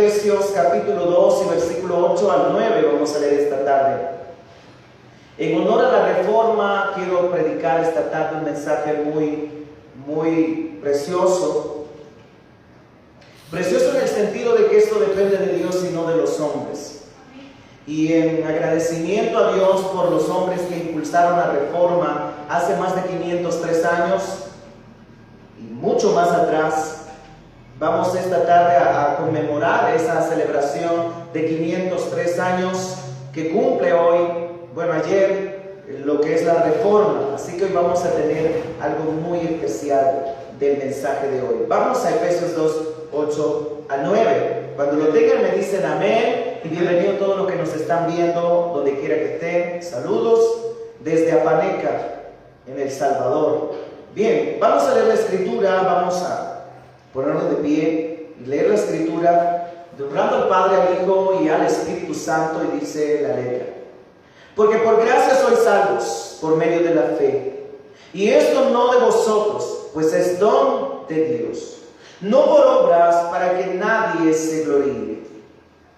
Efesios capítulo 2 y versículo 8 al 9 vamos a leer esta tarde. En honor a la reforma quiero predicar esta tarde un mensaje muy precioso. Precioso en el sentido de que esto depende de Dios y no de los hombres. Y en agradecimiento a Dios por los hombres que impulsaron la reforma hace más de 503 años y mucho más atrás, vamos esta tarde a conmemorar esa celebración de 503 años que cumple hoy, ayer, lo que es la reforma. Así que hoy vamos a tener algo muy especial del mensaje de hoy. Vamos a Efesios 2, 8 al 9. Cuando lo tengan me dicen amén y bienvenido a todos los que nos están viendo donde quiera que estén. Saludos desde Apaneca, en El Salvador. Bien, vamos a leer la escritura, vamos a ponernos de pie y leer la escritura, honrando al Padre, al Hijo y al Espíritu Santo, y dice la letra: porque por gracia sois salvos por medio de la fe, y esto no de vosotros, pues es don de Dios, no por obras, para que nadie se gloríe.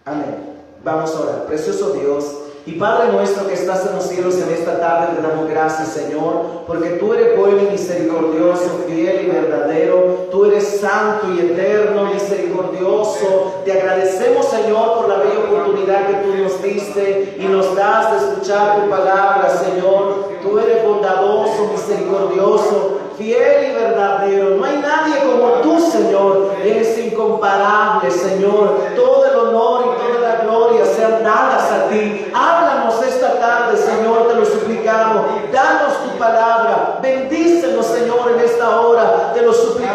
Amén. Vamos a orar. Precioso Dios y Padre nuestro que estás en los cielos, en esta tarde te damos gracias, Señor, porque tú eres bueno y misericordioso, fiel y verdadero. Tú eres santo y eterno, misericordioso. Te agradecemos, Señor, por la bella oportunidad que tú nos diste y nos das de escuchar tu palabra, Señor. Tú eres bondadoso, misericordioso, fiel y verdadero. No hay nadie como tú, Señor. Eres incomparable, Señor. Todo el honor y toda la gloria sean dadas a ti. Háblanos esta tarde, Señor, te lo suplicamos. Danos tu palabra. Bendícenos, Señor, en esta hora. Te lo suplicamos.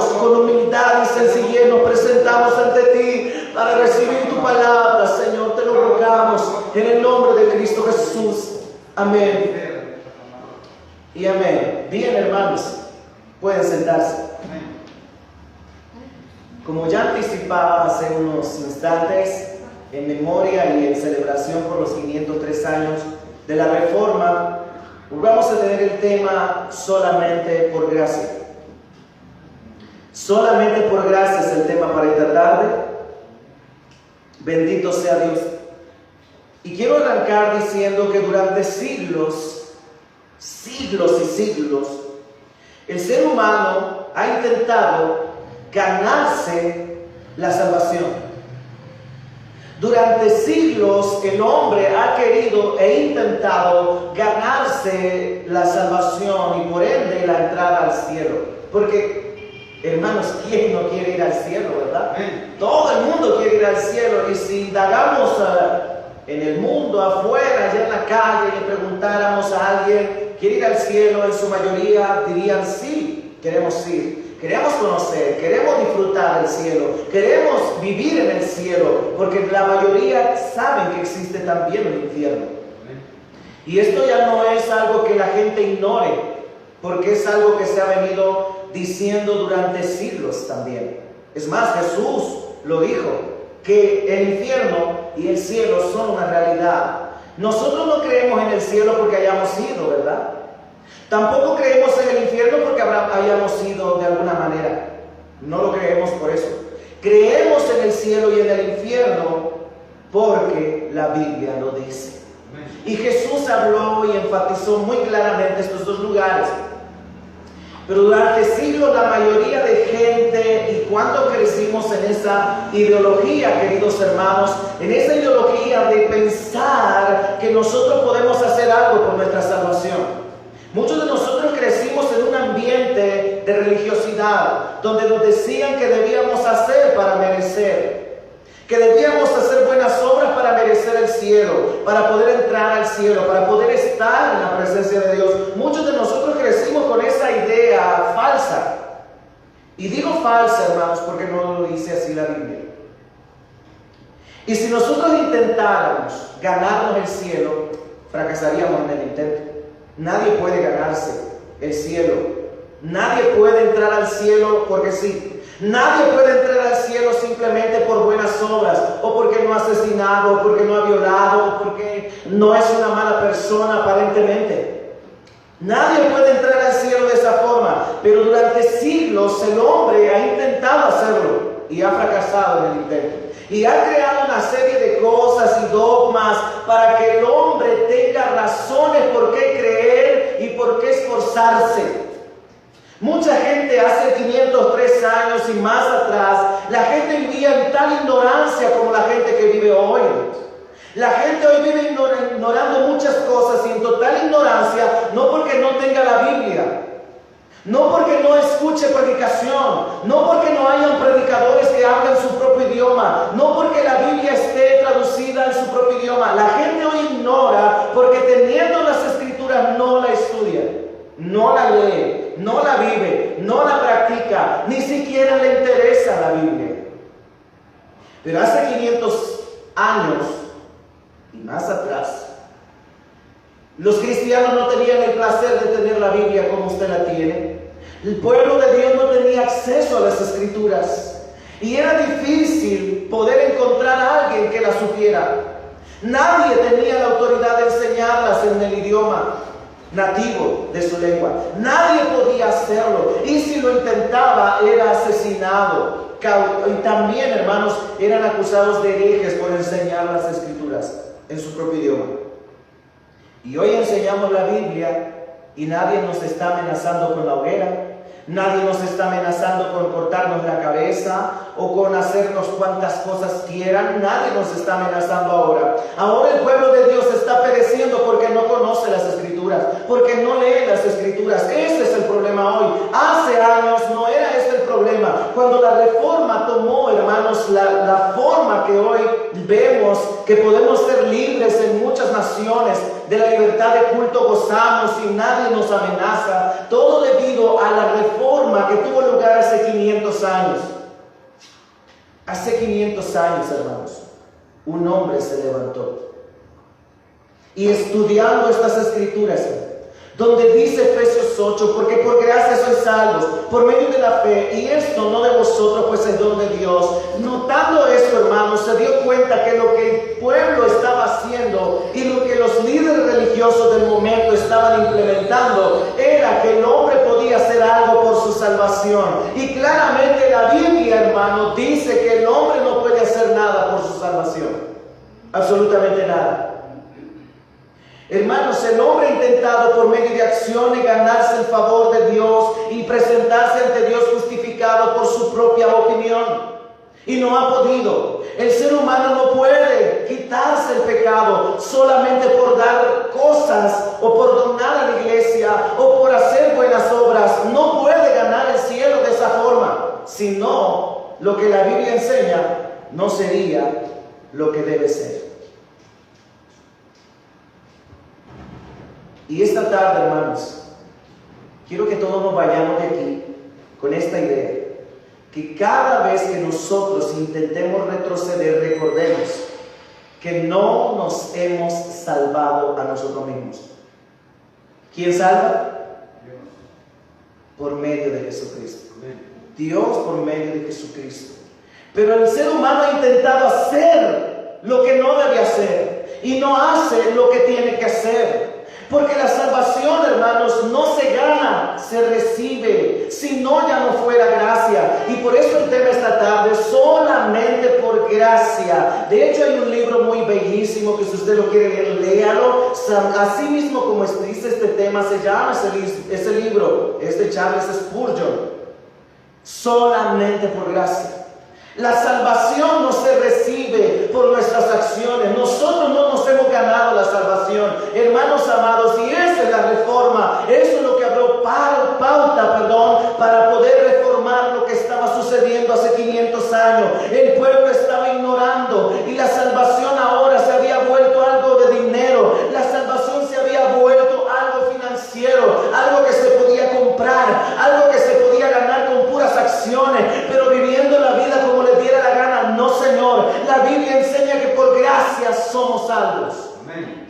Con humildad y sencillez nos presentamos ante ti para recibir tu palabra, Señor. Te lo rogamos en el nombre de Cristo Jesús. Amén. Y amén. Bien, hermanos, pueden sentarse. Como ya anticipaba hace unos instantes, en memoria y en celebración por los 503 años de la Reforma, vamos a tener el tema solamente por gracia. Solamente por gracia es el tema para esta tarde. Bendito sea Dios. Y quiero arrancar diciendo que durante siglos y siglos, el ser humano ha intentado ganarse la salvación. Durante siglos el hombre ha querido e intentado ganarse la salvación y por ende la entrada al cielo. Porque, hermanos, ¿quién no quiere ir al cielo, verdad? Todo el mundo quiere ir al cielo. Y si indagamos en el mundo, afuera, allá en la calle, y le preguntáramos a alguien, ¿quiere ir al cielo? En su mayoría dirían sí, queremos ir. Queremos conocer, queremos disfrutar del cielo, queremos vivir en el cielo, porque la mayoría saben que existe también un infierno. Y esto ya no es algo que la gente ignore, porque es algo que se ha venido diciendo durante siglos también. Es más, Jesús lo dijo, que el infierno y el cielo son una realidad. Nosotros no creemos en el cielo porque hayamos ido, ¿verdad? Tampoco creemos en el infierno porque hayamos ido de alguna manera. No lo creemos por eso. Creemos en el cielo y en el infierno porque la Biblia lo dice. Y Jesús habló y enfatizó muy claramente estos dos lugares. Pero durante siglos la mayoría de gente, y cuando crecimos en esa ideología, queridos hermanos, en esa ideología de pensar que nosotros podemos hacer algo por nuestra salvación. Muchos de nosotros crecimos en un ambiente de religiosidad, donde nos decían que debíamos hacer para merecer, que debíamos hacer buenas obras para merecer el cielo, para poder entrar al cielo, para poder estar en la presencia de Dios. Muchos de nosotros crecimos con esa idea falsa. Y digo falsa, hermanos, porque no lo dice así la Biblia. Y si nosotros intentáramos ganarnos el cielo, fracasaríamos en el intento. Nadie puede ganarse el cielo. Nadie puede entrar al cielo porque sí. Nadie puede entrar al cielo simplemente por buenas obras, o porque no ha asesinado, o porque no ha violado, o porque no es una mala persona aparentemente. Nadie puede entrar al cielo de esa forma, pero durante siglos el hombre ha intentado hacerlo y ha fracasado en el intento. Y ha creado una serie de cosas y dogmas para que el hombre tenga razones por qué creer y por qué esforzarse. Mucha gente hace 503 años y más atrás, la gente vivía en tal ignorancia como la gente que vive hoy. La gente hoy vive ignorando muchas cosas y en total ignorancia, no porque no tenga la Biblia, no porque no escuche predicación, no porque no hayan predicadores que hablen su propio idioma, no porque la Biblia esté traducida en su propio idioma. La gente hoy ignora porque teniendo las escrituras no la estudia, no la lee, no la vive, no la practica, ni siquiera le interesa la Biblia. Pero hace 500 años y más atrás, los cristianos no tenían el placer de tener la Biblia como usted la tiene. El pueblo de Dios no tenía acceso a las escrituras y era difícil poder encontrar a alguien que la supiera. Nadie tenía la autoridad de enseñarlas en el idioma nativo de su lengua. Nadie podía hacerlo y si lo intentaba era asesinado. Y también, hermanos, eran acusados de herejes por enseñar las escrituras en su propio idioma. Y hoy enseñamos la Biblia y nadie nos está amenazando con la hoguera, nadie nos está amenazando con cortarnos la cabeza o con hacernos cuantas cosas quieran. Nadie nos está amenazando ahora. Ahora el pueblo de Dios está pereciendo porque no conoce las escrituras, porque no lee las escrituras. Ese es el problema hoy. Hace años no era este el problema. Cuando la reforma tomó, hermanos, la forma que hoy vemos que podemos ser libres en muchas naciones, de la libertad de culto gozamos y nadie nos amenaza, todo debido a la reforma que tuvo lugar hace 500 años. Hace 500 años, hermanos, un hombre se levantó y estudiando estas escrituras, donde dice Efesios 8, porque por gracia sois salvos, por medio de la fe, y esto no de vosotros, pues es don de Dios. Notando esto, hermanos, se dio cuenta que lo que el pueblo estaba haciendo y lo que los líderes religiosos del momento estaban implementando era que el hombre podía hacer algo por su salvación. Y claramente la Biblia, hermano, dice que el hombre no puede hacer nada por su salvación. Absolutamente nada. Hermanos, el hombre ha intentado por medio de acciones ganarse el favor de Dios y presentarse ante Dios justificado por su propia opinión. Y no ha podido. El ser humano no puede quitarse el pecado solamente por dar cosas o por donar a la iglesia o por hacer buenas obras. No puede ganar el cielo de esa forma. Si no, lo que la Biblia enseña no sería lo que debe ser. Y esta tarde, hermanos, quiero que todos nos vayamos de aquí con esta idea, que cada vez que nosotros intentemos retroceder, recordemos que no nos hemos salvado a nosotros mismos. ¿Quién salva? Dios. Por medio de Jesucristo. Dios por medio de Jesucristo. Pero el ser humano ha intentado hacer lo que no debe hacer y no hace lo que tiene que hacer. Porque la salvación, hermanos, no se gana, se recibe. Si no, ya no fuera gracia. Y por eso el tema esta tarde, solamente por gracia. De hecho, hay un libro muy bellísimo que si usted lo quiere leer, léalo. Así mismo como dice este tema, se llama ese libro, es de Charles Spurgeon. Solamente por gracia. La salvación no se recibe por nuestras acciones. Nosotros no nos hemos ganado la salvación. Hermanos amados, y esa es la reforma. Eso es lo que abrió pauta, para poder reformar lo que estaba sucediendo hace 500 años. El pueblo estaba ignorando y la salvación ahora se había vuelto algo de dinero. La salvación se había vuelto algo financiero, algo que se podía comprar, algo que se podía ganar con puras acciones, pero viviendo la vida como le diera la gana. No, Señor. La Biblia enseña que por gracia somos salvos. Amén.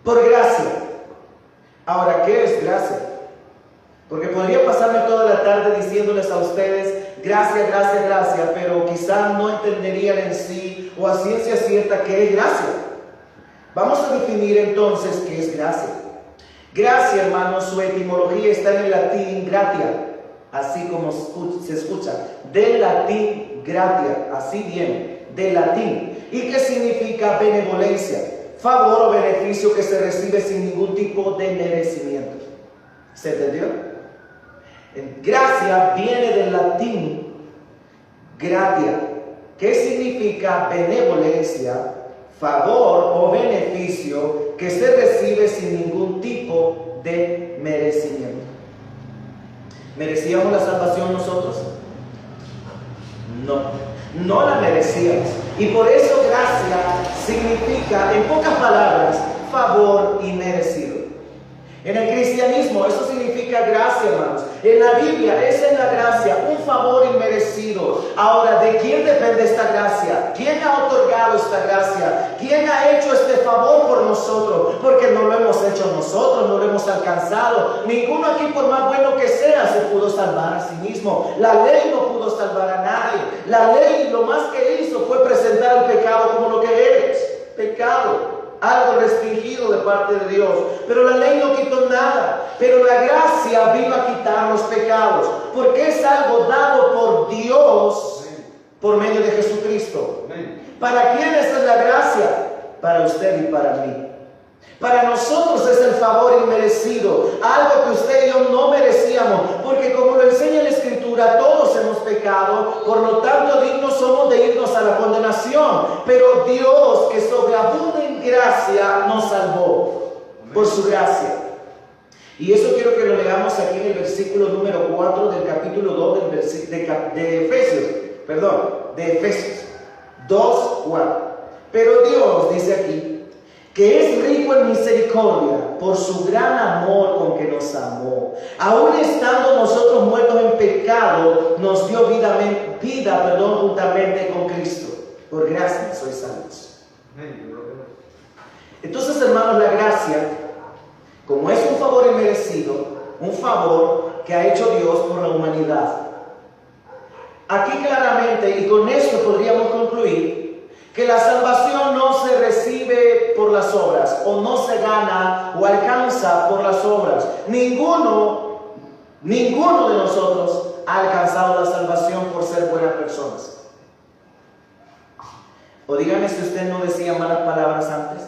Por gracia. Ahora, ¿qué es gracia? Porque podría pasarme toda la tarde diciéndoles a ustedes gracia, gracia, gracia, pero quizás no entenderían en sí o a ciencia cierta qué es gracia. Vamos a definir entonces qué es gracia. Gracia, hermanos, su etimología está en el latín gratia, así como se escucha, del latín gratia, así viene, del latín, y que significa benevolencia, favor o beneficio que se recibe sin ningún tipo de merecimiento. ¿Se entendió? Gracia viene del latín gratia, que significa benevolencia, favor o beneficio que se recibe sin ningún tipo de merecimiento. ¿Merecíamos la salvación nosotros? No la merecíamos. Y por eso gracia significa, en pocas palabras, favor inmerecido. En el cristianismo eso significa gracia, hermanos. En la Biblia esa es la gracia, un favor inmerecido. Ahora, ¿de quién depende esta gracia? ¿Quién ha otorgado esta gracia? ¿Quién ha hecho este favor por nosotros? Porque no lo hemos hecho nosotros, no lo hemos alcanzado. Ninguno aquí, por más bueno que sea, se pudo salvar a sí mismo. La ley no pudo salvar a nadie. La ley lo más que hizo fue presentar el pecado como lo que eres, pecado. Algo restringido de parte de Dios, pero la ley no quitó nada, pero la gracia vino a quitar los pecados, porque es algo dado por Dios por medio de Jesucristo. ¿Para quién es la gracia? Para usted y para mí. Para nosotros es el favor inmerecido, algo que usted y yo no merecíamos, porque como lo enseña la Escritura, todos hemos pecado, por lo tanto dignos somos de irnos a la condenación, pero Dios, que sobreabunda en gracia, nos salvó por su gracia. Y eso quiero que lo leamos aquí en el versículo número 4 del capítulo 2 de Efesios 2:4. Pero Dios dice aquí que es rico en misericordia por su gran amor con que nos amó. Aún estando nosotros muertos en pecado, nos dio vida, juntamente con Cristo. Por gracia sois salvos. Entonces, hermanos, la gracia, como es un favor inmerecido, un favor que ha hecho Dios por la humanidad. Aquí claramente, y con esto podríamos concluir, que la salvación no se recibe por las obras, o no se gana o alcanza por las obras. Ninguno de nosotros ha alcanzado la salvación por ser buenas personas. O dígame si usted no decía malas palabras antes.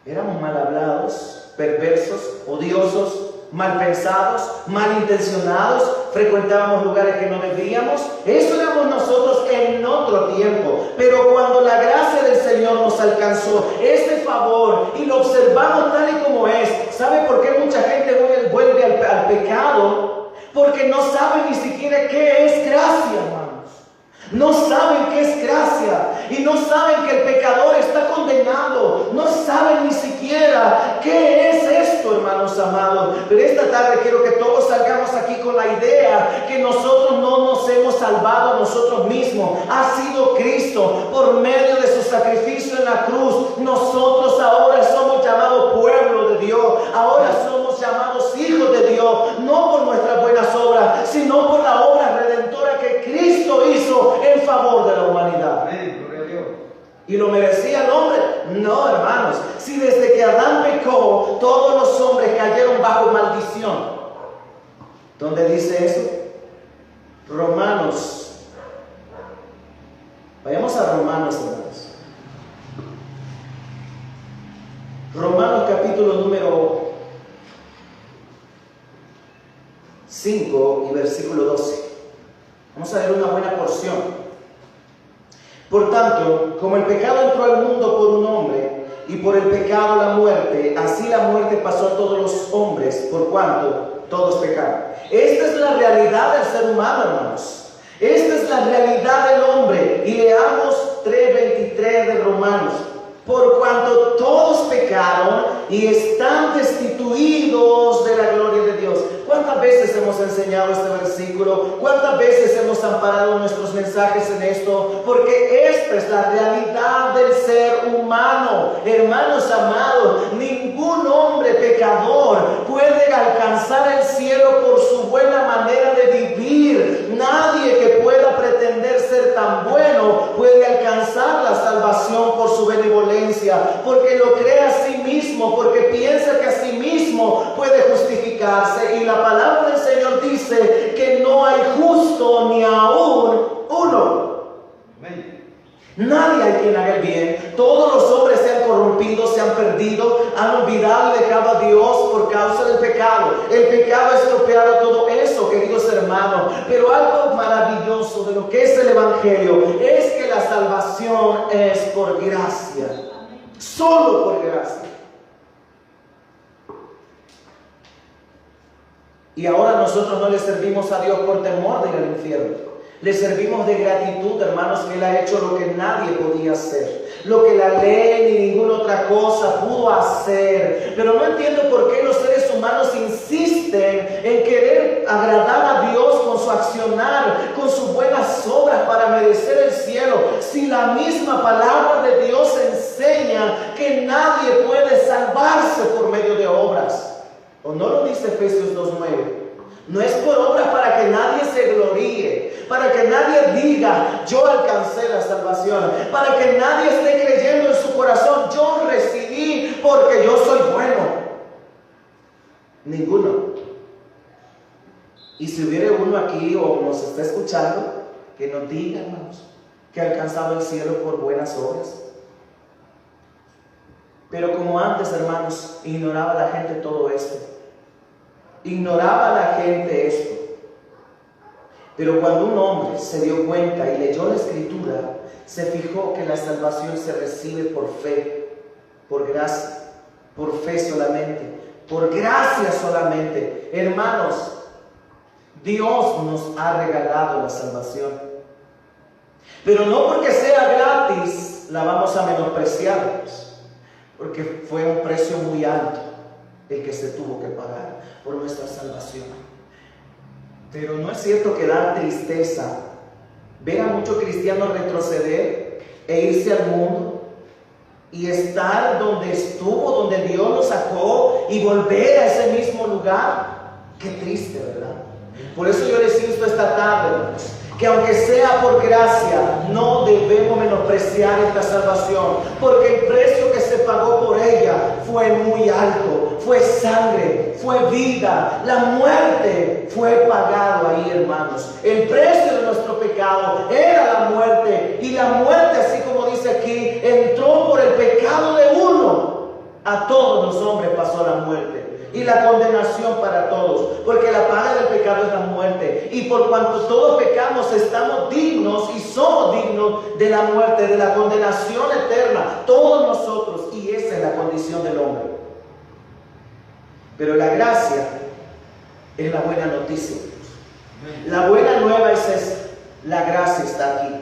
Éramos mal hablados, perversos, odiosos, mal pensados, malintencionados, frecuentábamos lugares que no debíamos. Eso éramos nosotros en otro tiempo, pero cuando la gracia del Señor nos alcanzó, este favor, y lo observamos tal y como es. ¿Sabe por qué mucha gente vuelve al pecado? Porque no sabe ni siquiera qué es gracia, hermanos. No saben qué es gracia, y no saben que el pecador está condenado. No saben ni siquiera qué es esto, hermanos amados. Pero esta tarde quiero que todos salgamos aquí con la idea que nosotros no nos hemos salvado a nosotros mismos. Ha sido Cristo por medio de su sacrificio en la cruz. Nosotros ahora somos llamados pueblo de Dios. Ahora somos llamados hijos de Dios, no por nuestras buenas obras, sino por la obra redentora que Cristo hizo en favor de la humanidad. Amén, gloria a Dios. ¿Y lo merecía el hombre? No, hermanos. Si desde que Adán pecó, todos los hombres cayeron bajo maldición. ¿Dónde dice eso? Romanos. Vayamos a Romanos, hermanos. Romanos capítulo número 5 y versículo 12. Vamos a ver una buena porción. Por tanto, como el pecado entró al mundo por un hombre, y por el pecado la muerte, así la muerte pasó a todos los hombres, por cuanto todos pecaron. Esta es la realidad del ser humano, hermanos. Esta es la realidad del hombre. Y leamos 3:23 de Romanos. Por cuanto todos pecaron y están destituidos de la gloria de Dios. ¿Cuántas veces hemos enseñado este versículo? ¿Cuántas veces hemos amparado nuestros mensajes en esto? Porque esta es la realidad del ser humano. Hermanos amados, ningún hombre pecador puede alcanzar el cielo por su buena manera de vivir. Nadie que pueda pretender ser ser tan bueno puede alcanzar la salvación por su benevolencia, porque lo cree a sí mismo, porque piensa que a sí mismo puede justificarse. Y la palabra del Señor dice que no hay justo ni aún uno. Nadie hay quien haga el bien. Todos los hombres se han corrompido, se han perdido, han olvidado y dejado a Dios por causa del pecado. El pecado ha estropeado todo eso, queridos hermanos. Pero algo maravilloso de lo que es el Evangelio es que la salvación es por gracia. Solo por gracia. Y ahora nosotros no le servimos a Dios por temor de ir al infierno. Le servimos de gratitud, hermanos, que Él ha hecho lo que nadie podía hacer, lo que la ley ni ninguna otra cosa pudo hacer. Pero no entiendo por qué los seres humanos insisten en querer agradar a Dios con su accionar, con sus buenas obras para merecer el cielo, si la misma palabra de Dios enseña que nadie puede salvarse por medio de obras. ¿O no lo dice Efesios 2:9? No es por obras para que nadie se gloríe, para que nadie diga, yo alcancé la salvación, para que nadie esté creyendo en su corazón, yo recibí porque yo soy bueno. Ninguno. Y si hubiera uno aquí o nos está escuchando, que nos diga, hermanos, que ha alcanzado el cielo por buenas obras. Pero como antes, hermanos, ignoraba la gente todo esto. Ignoraba la gente esto. Pero cuando un hombre se dio cuenta y leyó la Escritura, se fijó que la salvación se recibe por fe, por gracia, por fe solamente, por gracia solamente. Hermanos, Dios nos ha regalado la salvación. Pero no porque sea gratis la vamos a menospreciar, porque fue un precio muy alto el que se tuvo que pagar por nuestra salvación. Pero no es cierto que da tristeza ver a muchos cristianos retroceder e irse al mundo y estar donde estuvo, donde Dios lo sacó, y volver a ese mismo lugar. Qué triste, ¿verdad? Por eso yo les insto esta tarde, hermanos, que aunque sea por gracia, no debemos menospreciar esta salvación, porque el precio que se pagó por ella fue muy alto, fue sangre, fue vida, la muerte fue pagado ahí, hermanos. El precio de nuestro pecado era la muerte, y la muerte, así como dice aquí, entró por el pecado de uno. A todos los hombres pasó la muerte. Y la condenación para todos, porque la paga del pecado es la muerte. Y por cuanto todos pecamos, estamos dignos y somos dignos de la muerte, de la condenación eterna, todos nosotros. Y esa es la condición del hombre. Pero la gracia es la buena noticia. La buena nueva es esta: la gracia está aquí.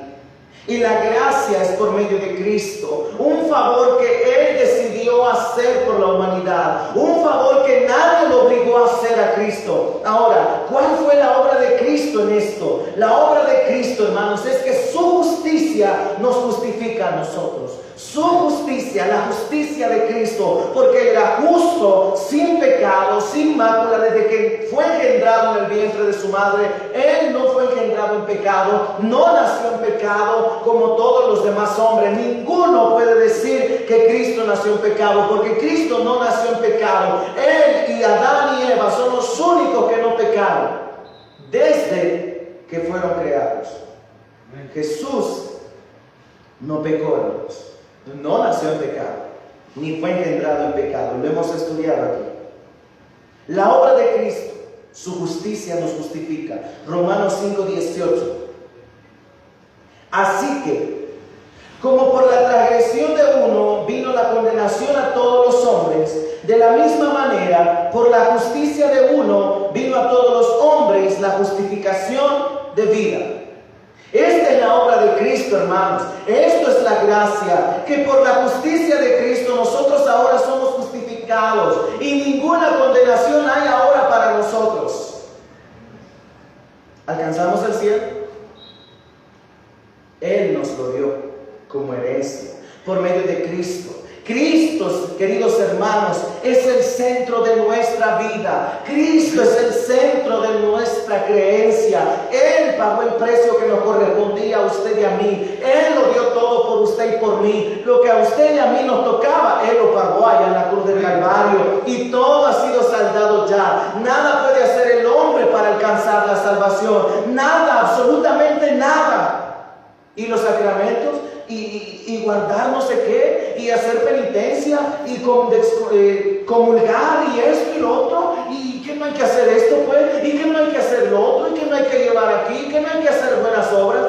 Y la gracia es por medio de Cristo, un favor que Él decidió hacer por la humanidad, un favor que nadie lo obligó a hacer a Cristo. Ahora, ¿cuál fue la obra de Cristo en esto? La obra de Cristo, hermanos, es que su justicia nos justifica a nosotros. Su justicia, la justicia de Cristo, porque Él era justo, sin pecado, sin mácula, desde que fue engendrado en el vientre de su madre. Él no fue engendrado en pecado, no nació en pecado como todos los demás hombres. Ninguno puede decir que Cristo nació en pecado, porque Cristo no nació en pecado. Él y Adán y Eva son los únicos que no pecaron desde que fueron creados. Jesús no pecó, hermanos. No nació en pecado, ni fue engendrado en pecado. Lo hemos estudiado aquí. La obra de Cristo, su justicia nos justifica. Romanos 5:18. Así que, como por la transgresión de uno vino la condenación a todos los hombres, de la misma manera, por la justicia de uno vino a todos los hombres la justificación de vida. Esta es la obra de Cristo, hermanos. Esto es la gracia, que por la justicia de Cristo nosotros ahora somos justificados y ninguna condenación hay ahora para nosotros. ¿Alcanzamos el cielo? Él nos lo dio como herencia por medio de Cristo. Cristo, queridos hermanos, es el centro de nuestra vida. Cristo es el centro de nuestra creencia. Él pagó el precio que nos correspondía a usted y a mí. Él lo dio todo por usted y por mí. Lo que a usted y a mí nos tocaba, Él lo pagó allá en la cruz del Calvario. Y todo ha sido saldado ya. Nada puede hacer el hombre para alcanzar la salvación. Nada, absolutamente nada. ¿Y los sacramentos? Y guardar no sé qué, y hacer penitencia, y comulgar, y esto y lo otro, y que no hay que hacer esto, pues, y que no hay que hacer lo otro, y que no hay que llevar aquí, que no hay que hacer buenas obras.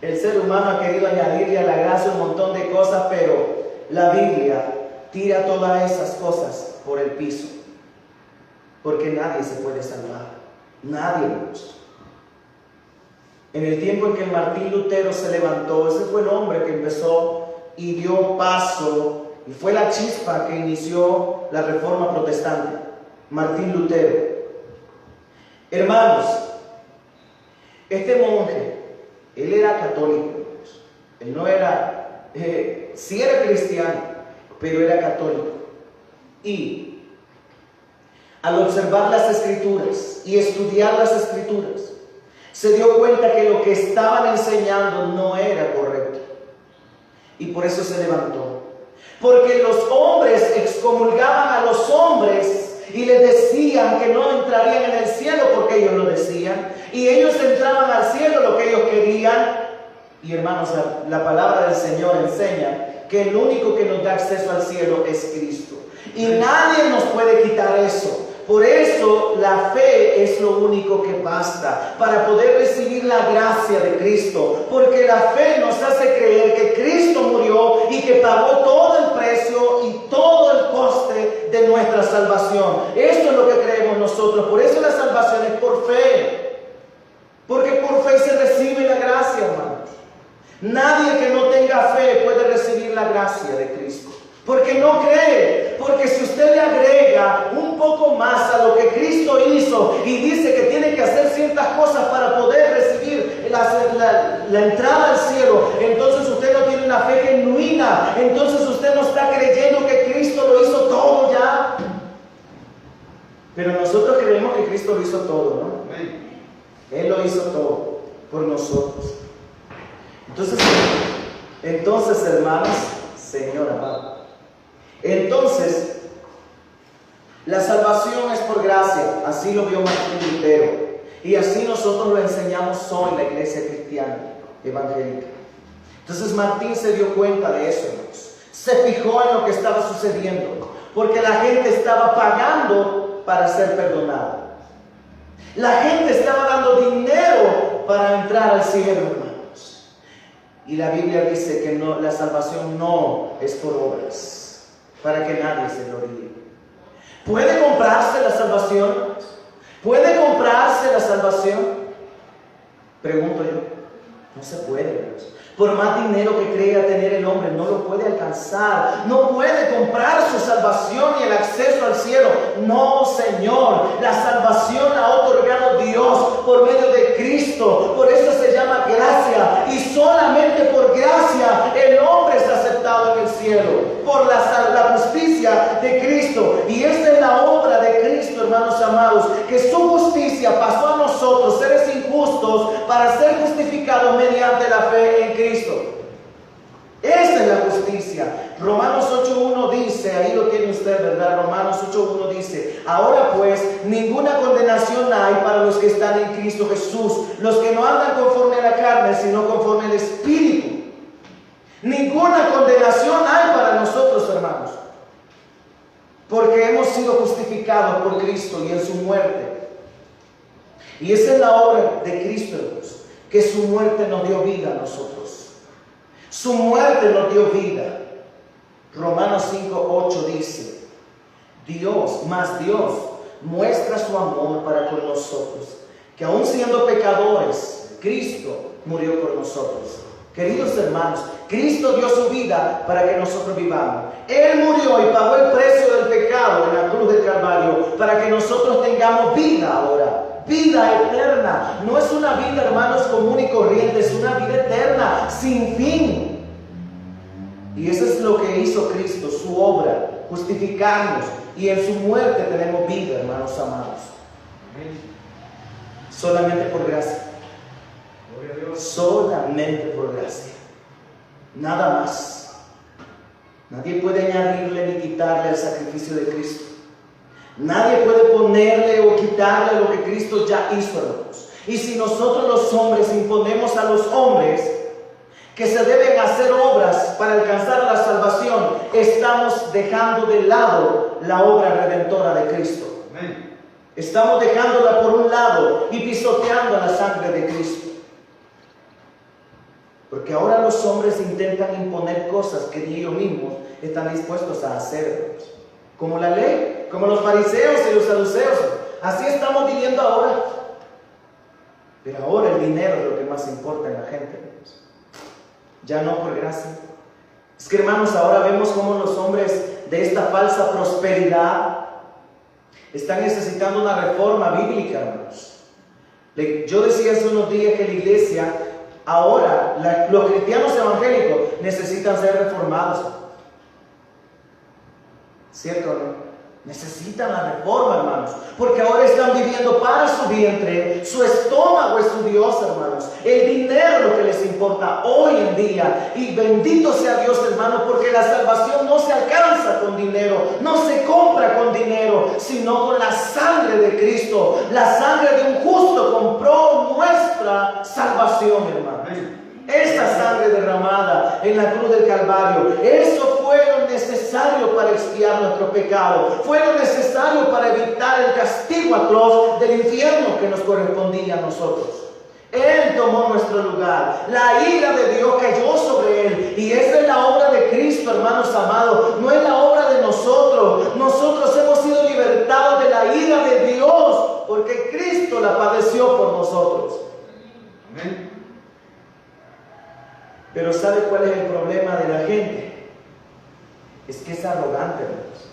El ser humano ha querido añadirle a la gracia un montón de cosas, pero la Biblia tira todas esas cosas por el piso, porque nadie se puede salvar, nadie, hermanos. En el tiempo en que Martín Lutero se levantó, ese fue el hombre que empezó y dio paso, y fue la chispa que inició la reforma protestante, Martín Lutero. Hermanos, este monje, él era católico, él no era, sí era cristiano, pero era católico. Y al observar las Escrituras y estudiar las Escrituras, se dio cuenta que lo que estaban enseñando no era correcto. Y por eso se levantó. Porque los hombres excomulgaban a los hombres y les decían que no entrarían en el cielo porque ellos lo decían. Y ellos entraban al cielo lo que ellos querían. Y hermanos, la palabra del Señor enseña que el único que nos da acceso al cielo es Cristo. Y nadie nos puede quitar eso. Por eso la fe es lo único que basta para poder recibir la gracia de Cristo. Porque la fe nos hace creer que Cristo murió y que pagó todo el precio y todo el coste de nuestra salvación. Esto es lo que creemos nosotros. Por eso la salvación es por fe. Porque por fe se recibe la gracia, hermanos. Nadie que no tenga fe puede recibir la gracia de Cristo. Porque no cree, porque si usted le agrega un poco más a lo que Cristo hizo y dice que tiene que hacer ciertas cosas para poder recibir la entrada al cielo, entonces usted no tiene una fe genuina, entonces usted no está creyendo que Cristo lo hizo todo ya. Pero nosotros creemos que Cristo lo hizo todo, ¿no? Él lo hizo todo por nosotros. Entonces hermanos, Señor amado, entonces, la salvación es por gracia, así lo vio Martín Lutero, y así nosotros lo enseñamos hoy en la iglesia cristiana evangélica. Entonces Martín se dio cuenta de eso, hermanos. Se fijó en lo que estaba sucediendo, porque la gente estaba pagando para ser perdonada. La gente estaba dando dinero para entrar al cielo, hermanos. Y la Biblia dice que no, la salvación no es por obras, para que nadie se gloríe. ¿Puede comprarse la salvación? ¿Puede comprarse la salvación? Pregunto yo. No se puede, hermanos. Por más dinero que crea tener el hombre, no lo puede alcanzar. No puede comprar su salvación y el acceso al cielo. No, Señor. La salvación la ha otorgado Dios por medio de Cristo. Por eso se llama gracia. Y solamente por gracia el hombre es aceptado en el cielo. Por la justicia de Cristo. Y esta es la obra de Cristo, hermanos amados. Que su justicia pasó a nosotros, seres injustos, para ser justificados mediante la fe en Cristo. Esta es la justicia. Romanos 8.1 dice, ahí lo tiene usted, ¿verdad? Romanos 8.1 dice: ahora pues, ninguna condenación hay para los que están en Cristo Jesús, los que no andan conforme a la carne, sino conforme al Espíritu. Ninguna condenación hay para nosotros, hermanos, porque hemos sido justificados por Cristo y en su muerte. Y esa es la obra de Cristo, hermanos, que su muerte nos dio vida a nosotros. Su muerte nos dio vida. Romanos 5.8 dice: Dios muestra su amor para con nosotros, que aun siendo pecadores, Cristo murió por nosotros. Queridos hermanos, Cristo dio su vida para que nosotros vivamos. Él murió y pagó el precio del pecado en la cruz del Calvario para que nosotros tengamos vida ahora. Vida eterna. No es una vida, hermanos, común y corriente, es una vida eterna, sin fin. hizo Cristo, su obra, justificarnos, y en su muerte tenemos vida, hermanos amados. Solamente por gracia. Solamente por gracia. Nada más. Nadie puede añadirle ni quitarle el sacrificio de Cristo. Nadie puede ponerle o quitarle lo que Cristo ya hizo, hermanos. Y si nosotros los hombres imponemos a los hombres que se deben hacer obras para alcanzar la salvación, estamos dejando de lado la obra redentora de Cristo. Amén. Estamos dejándola por un lado y pisoteando la sangre de Cristo. Porque ahora los hombres intentan imponer cosas que ni ellos mismos están dispuestos a hacer. Como la ley, como los fariseos y los saduceos. Así estamos viviendo ahora. Pero ahora el dinero es lo que más importa en la gente. Ya no por gracia. Es que, hermanos, ahora vemos cómo los hombres de esta falsa prosperidad están necesitando una reforma bíblica, hermanos. Yo decía hace unos días que la iglesia, ahora, los cristianos evangélicos necesitan ser reformados. ¿Cierto o no? Necesitan la reforma, hermanos, porque ahora están viviendo para su vientre, su estómago es su Dios, hermanos. El dinero es lo que les importa hoy en día. Y bendito sea Dios, hermanos, porque la salvación no se alcanza con dinero, no se compra con dinero, sino con la sangre de Cristo. La sangre de un justo compró nuestra salvación, hermanos. Esa sangre derramada en la cruz del Calvario, eso fue lo necesario para expiar nuestro pecado, fue lo necesario para evitar el castigo atroz del infierno que nos correspondía a nosotros. Él tomó nuestro lugar, la ira de Dios cayó sobre Él, y esa es la obra de Cristo, hermanos amados, no es la obra de nosotros. Nosotros hemos sido libertados de la ira de Dios, porque Cristo la padeció por nosotros. Amén. Pero ¿sabe cuál es el problema de la gente? Es que es arrogante, hermanos,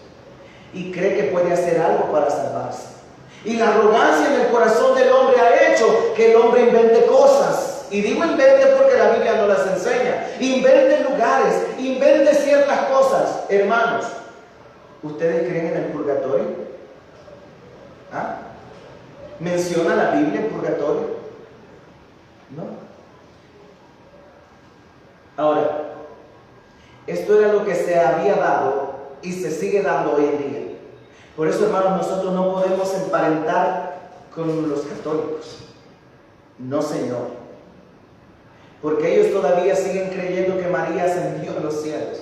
y cree que puede hacer algo para salvarse. Y la arrogancia en el corazón del hombre ha hecho que el hombre invente cosas. Y digo invente porque la Biblia no las enseña. Invente lugares, invente ciertas cosas. Hermanos, ¿ustedes creen en el purgatorio? ¿Ah? ¿Menciona la Biblia el purgatorio? No. Ahora, esto era lo que se había dado y se sigue dando hoy en día. Por eso, hermanos, nosotros no podemos emparentar con los católicos. No, Señor. Porque ellos todavía siguen creyendo que María ascendió a los cielos.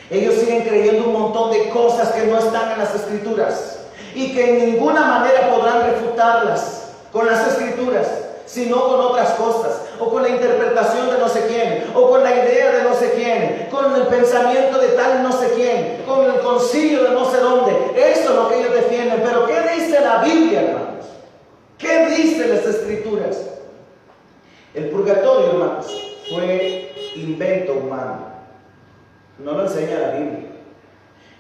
Ellos siguen creyendo un montón de cosas que no están en las Escrituras y que en ninguna manera podrán refutarlas con las Escrituras, sino con otras cosas, o con la interpretación de no sé quién, o con la idea de no sé quién, con el pensamiento de tal no sé quién, con el concilio de no sé dónde. Eso es lo que ellos defienden. Pero ¿qué dice la Biblia, hermanos? ¿Qué dicen las Escrituras? El purgatorio, hermanos, fue invento humano. No lo enseña la Biblia.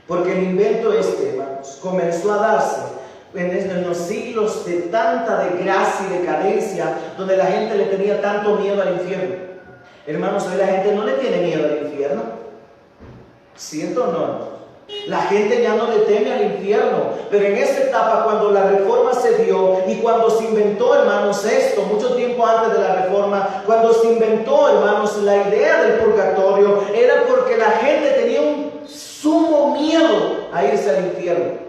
Porque el invento hermanos, comenzó a darse en los siglos de tanta desgracia y decadencia, donde la gente le tenía tanto miedo al infierno. Hermanos, hoy la gente no le tiene miedo al infierno. ¿Cierto o no? La gente ya no le teme al infierno. Pero en esa etapa, cuando la reforma se dio y cuando se inventó, hermanos, esto, mucho tiempo antes de la reforma, cuando se inventó, hermanos, la idea del purgatorio, era porque la gente tenía un sumo miedo a irse al infierno.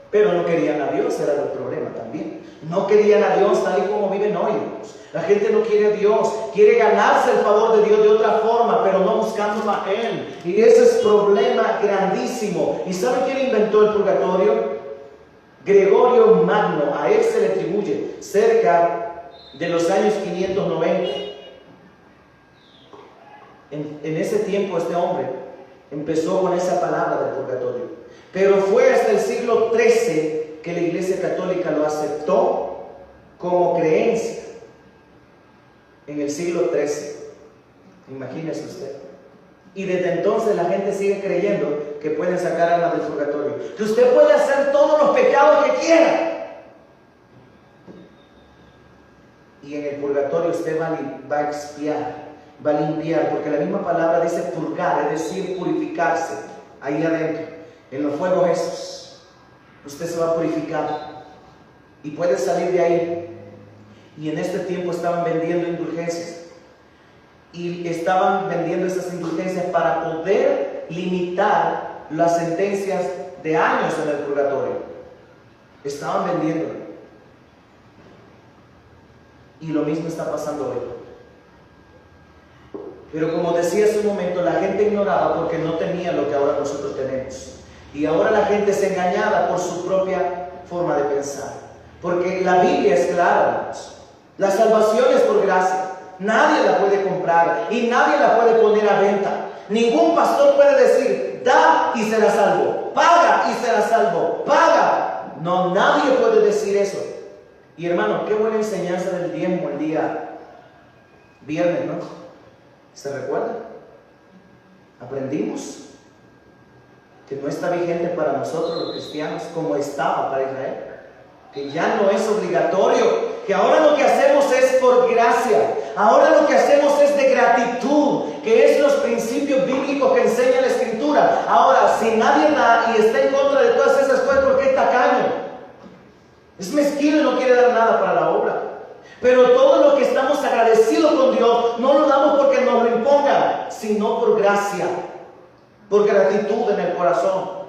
Pero no querían a Dios, era el problema también. No querían a Dios tal y como viven hoy, hermanos. La gente no quiere a Dios, quiere ganarse el favor de Dios de otra forma, pero no buscándolo a Él. Y ese es problema grandísimo. ¿Y saben quién inventó el purgatorio? Gregorio Magno. A él se le atribuye cerca de los años 590. En ese tiempo este hombre empezó con esa palabra del purgatorio. Pero fue hasta el siglo XIII que la Iglesia Católica lo aceptó como creencia. En el siglo XIII. Imagínese usted. Y desde entonces la gente sigue creyendo que pueden sacar almas del purgatorio. Que usted puede hacer todos los pecados que quiera. Y en el purgatorio usted va a expiar, va a limpiar, porque la misma palabra dice purgar, es decir, purificarse. Ahí adentro, en los fuegos esos, usted se va a purificar y puede salir de ahí. Y en este tiempo estaban vendiendo indulgencias, y estaban vendiendo esas indulgencias para poder limitar las sentencias de años en el purgatorio. Estaban vendiéndolo. Y lo mismo está pasando hoy. Pero como decía hace un momento, la gente ignoraba porque no tenía lo que ahora nosotros tenemos. Y ahora la gente es engañada por su propia forma de pensar. Porque la Biblia es clara, hermanos. La salvación es por gracia. Nadie la puede comprar y nadie la puede poner a venta. Ningún pastor puede decir, da y será salvo, paga y será salvo, paga. No, nadie puede decir eso. Y hermano, qué buena enseñanza del diezmo el día viernes, ¿no? ¿Se recuerda? Aprendimos que no está vigente para nosotros los cristianos como estaba para Israel, que ya no es obligatorio, que ahora lo que hacemos es por gracia, ahora lo que hacemos es de gratitud, que es los principios bíblicos que enseña la Escritura. Ahora, si nadie da y está en contra de todas esas cosas, ¿por qué es tacaño? Es mezquino y no quiere dar nada para la obra. Pero todo lo que estamos agradecidos con Dios, no lo damos porque nos lo impongan, sino por gracia, por gratitud en el corazón.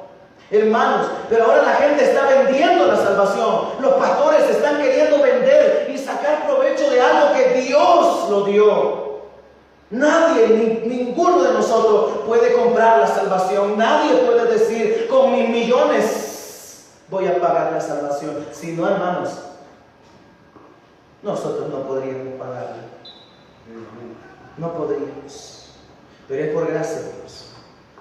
Hermanos, pero ahora la gente está vendiendo la salvación. Los pastores están queriendo vender y sacar provecho de algo que Dios lo dio. Nadie, ninguno de nosotros puede comprar la salvación. Nadie puede decir, con mis millones voy a pagar la salvación. Si no, hermanos, nosotros no podríamos pagarla. No podríamos. Pero es por gracia, Dios.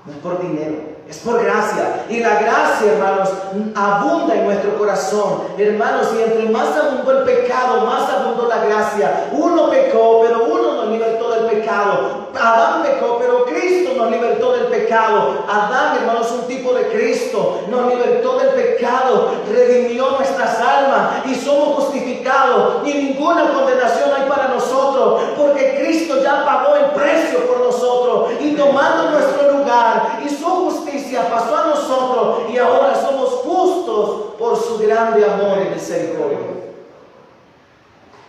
No es por dinero, es por gracia. Y la gracia, hermanos, abunda en nuestro corazón. Hermanos, y entre más abundó el pecado, más abundó la gracia. Uno pecó, pero uno nos libertó del pecado. Adán pecó, pero Cristo nos libertó del pecado. Adán, hermanos, un tipo de Cristo, nos libertó del pecado, redimió nuestras almas y somos justificados. Y ninguna condenación hay para nosotros, porque Cristo ya pagó el precio por nosotros y tomando nuestro lugar y su justicia pasó a nosotros, y ahora somos justos por su grande amor y misericordia.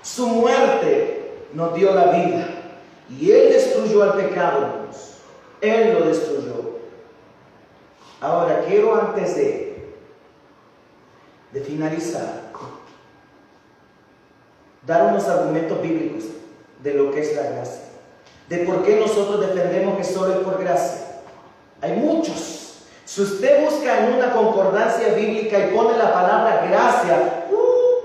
Su muerte nos dio la vida, y Él destruyó al pecado, hermanos. Él lo destruyó. Ahora quiero, antes de finalizar, dar unos argumentos bíblicos de lo que es la gracia, de por qué nosotros defendemos que solo es por gracia. Hay muchos. Si usted busca en una concordancia bíblica y pone la palabra gracia,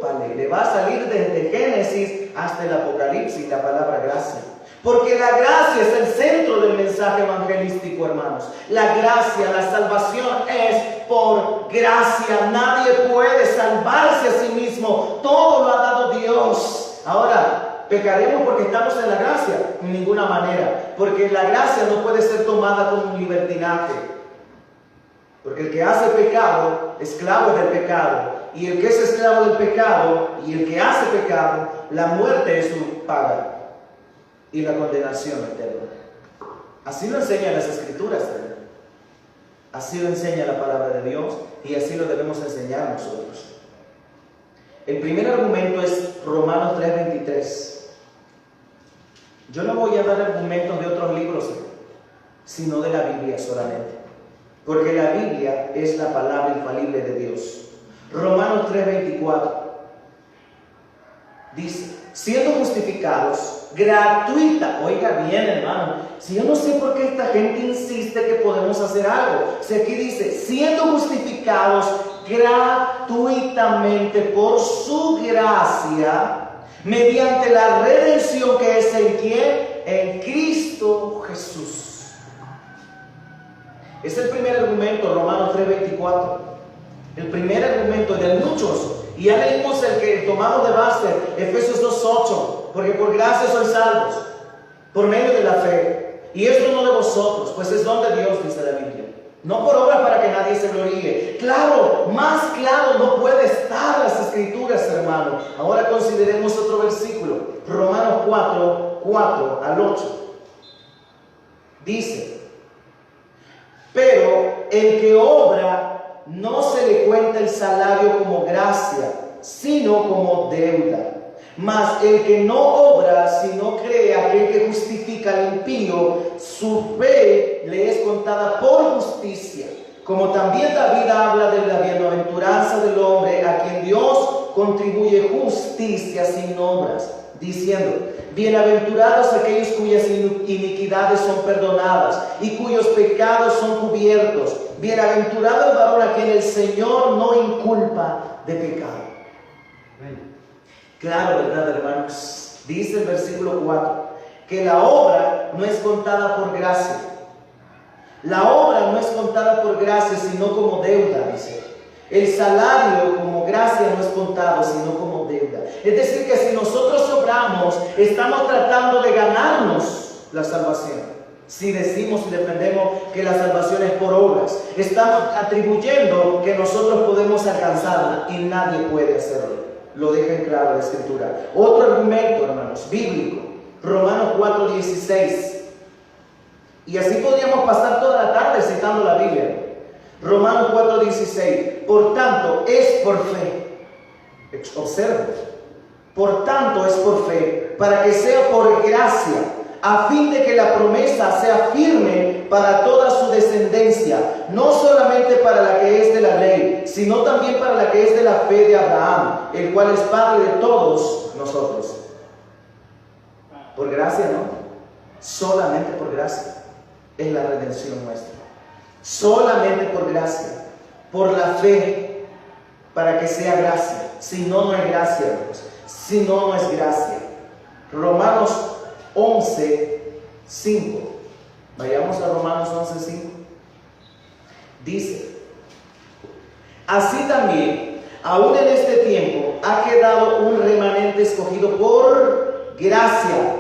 vale, le va a salir desde Génesis hasta el Apocalipsis la palabra gracia. Porque la gracia es el centro del mensaje evangelístico, hermanos. La gracia, la salvación es por gracia. Nadie puede salvarse a sí mismo. Todo lo ha dado Dios. Ahora, ¿pecaremos porque estamos en la gracia? En ninguna manera. Porque la gracia no puede ser tomada como un libertinaje. Porque el que hace pecado, esclavo es del pecado. Y el que es esclavo del pecado y el que hace pecado, la muerte es su paga. Y la condenación eterna. Así lo enseñan las Escrituras, ¿verdad? Así lo enseña la palabra de Dios y así lo debemos enseñar nosotros. El primer argumento es Romanos 3:23. Yo no voy a dar argumentos de otros libros, sino de la Biblia solamente, porque la Biblia es la palabra infalible de Dios. Romanos 3:24 dice: siendo justificados gratuita, oiga bien, hermano, si yo no sé por qué esta gente insiste que podemos hacer algo. Si aquí dice, siendo justificados gratuitamente por su gracia, mediante la redención que es en ¿quién? En Cristo Jesús. Es el primer argumento, Romanos 3:24. El primer argumento de muchos. Y ya leímos el que tomamos de base, Efesios 2:8. Porque por gracia sois salvos, por medio de la fe. Y esto no de vosotros, pues es don de Dios, dice la Biblia. No por obras para que nadie se gloríe. Claro, más claro no puede estar las Escrituras, hermano. Ahora consideremos otro versículo. Romanos 4:4 al 8. Dice, pero el que obra no se le cuenta el salario como gracia, sino como deuda. Mas el que no obra, sino cree aquel que justifica al impío, su fe le es contada por justicia. Como también David habla de la bienaventuranza del hombre a quien Dios contribuye justicia sin obras, diciendo, bienaventurados aquellos cuyas iniquidades son perdonadas y cuyos pecados son cubiertos. Bienaventurado el varón a quien el Señor no inculpa de pecado. Claro, ¿verdad, hermanos? Dice el versículo 4, que la obra no es contada por gracia. La obra no es contada por gracia, sino como deuda, dice. El salario como gracia no es contado, sino como deuda. Es decir, que si nosotros obramos, estamos tratando de ganarnos la salvación. Si decimos y defendemos que la salvación es por obras, estamos atribuyendo que nosotros podemos alcanzarla y nadie puede hacerlo. Lo deja en claro la Escritura. Otro argumento, hermanos, bíblico, Romanos 4:16. Y así podríamos pasar toda la tarde citando la Biblia. Romanos 4:16. Por tanto, es por fe. Observen. Por tanto, es por fe, para que sea por gracia, a fin de que la promesa sea firme para toda su descendencia, no solamente para la que es de la ley, sino también para la que es de la fe de Abraham, el cual es padre de todos nosotros. Por gracia, ¿no? Solamente por gracia es la redención nuestra. Solamente por gracia, por la fe, para que sea gracia. Si no, no es gracia, hermanos. Si no, no es gracia. Romanos 11:5. Vayamos a Romanos 11:5. Dice, así también, aún en este tiempo, ha quedado un remanente escogido por gracia.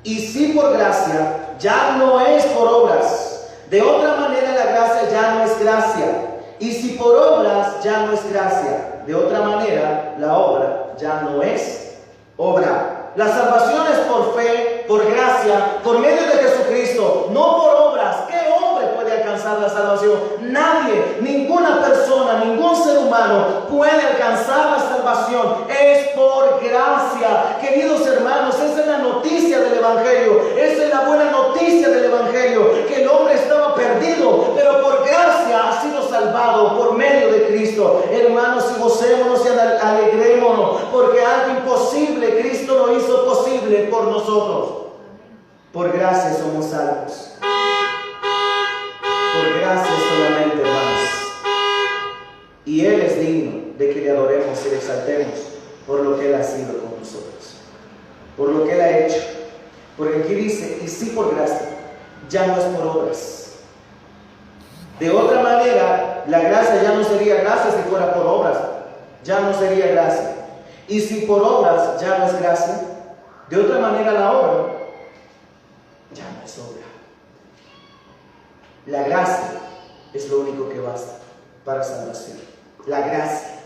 Y si por gracia, ya no es por obras. De otra manera la gracia ya no es gracia. Y si por obras, ya no es gracia. De otra manera, la obra ya no es obra. La salvación es por fe, por gracia, por medio de Jesucristo, no por obras. ¿Qué hombre puede alcanzar la salvación? Nadie, ninguna persona, ningún ser humano puede alcanzar la salvación. Es por gracia. Queridos hermanos, esa es la noticia del Evangelio. Esa es la buena noticia del Evangelio, que el hombre estaba perdido, pero por gracia ha sido salvado por medio de Cristo. Hermanos, y gocémonos y alegrémonos, porque algo imposible Cristo lo hizo posible por nosotros. Por gracia somos salvos. Por gracia solamente, hermanos. Y Él es digno de que le adoremos y le exaltemos por lo que Él ha sido con nosotros, por lo que Él ha hecho. Porque aquí dice, y sí por gracia, ya no es por obras. De otra manera, la gracia ya no sería gracia si fuera por obras. Ya no sería gracia. Y si por obras ya no es gracia, de otra manera la obra ya no es obra. La gracia es lo único que basta para salvación. La gracia.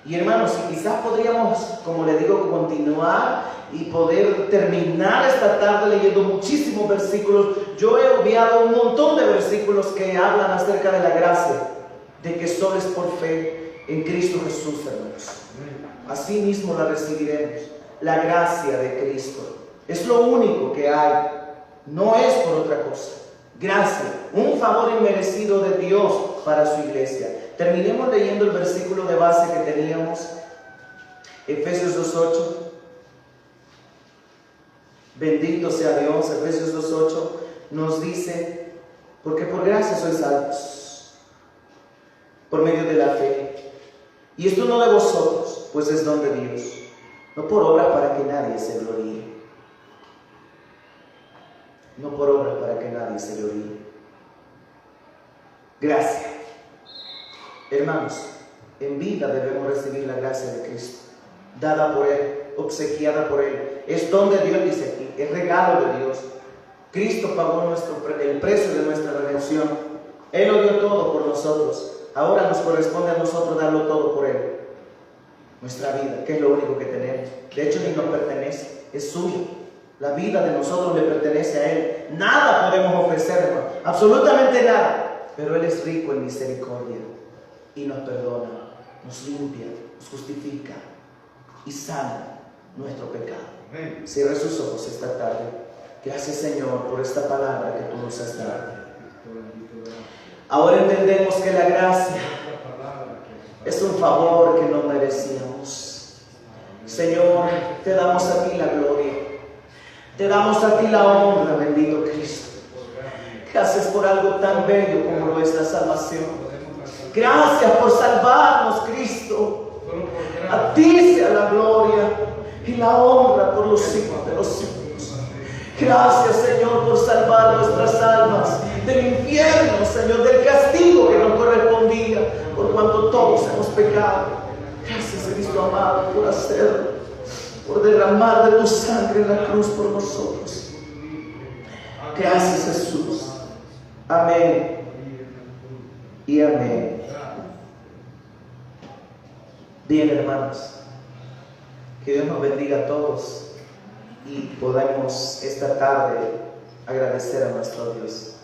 Y hermanos, si quizás podríamos, como le digo, continuar y poder terminar esta tarde leyendo muchísimos versículos. Yo he obviado un montón de versículos que hablan acerca de la gracia, de que solo es por fe en Cristo Jesús, hermanos. Así mismo la recibiremos, la gracia de Cristo. Es lo único que hay, no es por otra cosa. Gracia, un favor inmerecido de Dios para su iglesia. Terminemos leyendo el versículo de base que teníamos, Efesios 2:8. Bendito sea Dios. Efesios 2:8 nos dice, porque por gracia sois salvos, por medio de la fe. Y esto no de vosotros, pues es don de Dios, no por obra para que nadie se gloríe. No por obra para que nadie se gloríe. Gracia. Hermanos, en vida debemos recibir la gracia de Cristo, dada por Él, obsequiada por Él. Es don de Dios, dice aquí, es regalo de Dios. Cristo pagó el precio de nuestra redención. Él lo dio todo por nosotros. Ahora nos corresponde a nosotros darlo todo por Él. Nuestra vida, que es lo único que tenemos. De hecho, ni nos pertenece, es suyo. La vida de nosotros le pertenece a Él. Nada podemos ofrecer, hermanos. absolutamente nada, pero Él es rico en misericordia y nos perdona, nos limpia, nos justifica y sana nuestro pecado. Cierra sus ojos esta tarde. Gracias, Señor, por esta palabra que tú nos has dado. Ahora entendemos que la gracia es un favor que no merecíamos. Señor, te damos a ti la gloria, te damos a ti la honra, bendito Cristo. Gracias por algo tan bello como lo es la salvación. Gracias por salvarnos, Cristo. A ti sea la gloria y la honra por los siglos de los siglos. Gracias, Señor, por salvar nuestras almas del infierno, Señor, del castigo que nos correspondía por cuanto todos hemos pecado. Gracias, Cristo amado, por hacerlo, por derramar de tu sangre en la cruz por nosotros. Gracias, Jesús. Amén y amén. Bien, hermanos, que Dios nos bendiga a todos y podamos esta tarde agradecer a nuestro Dios.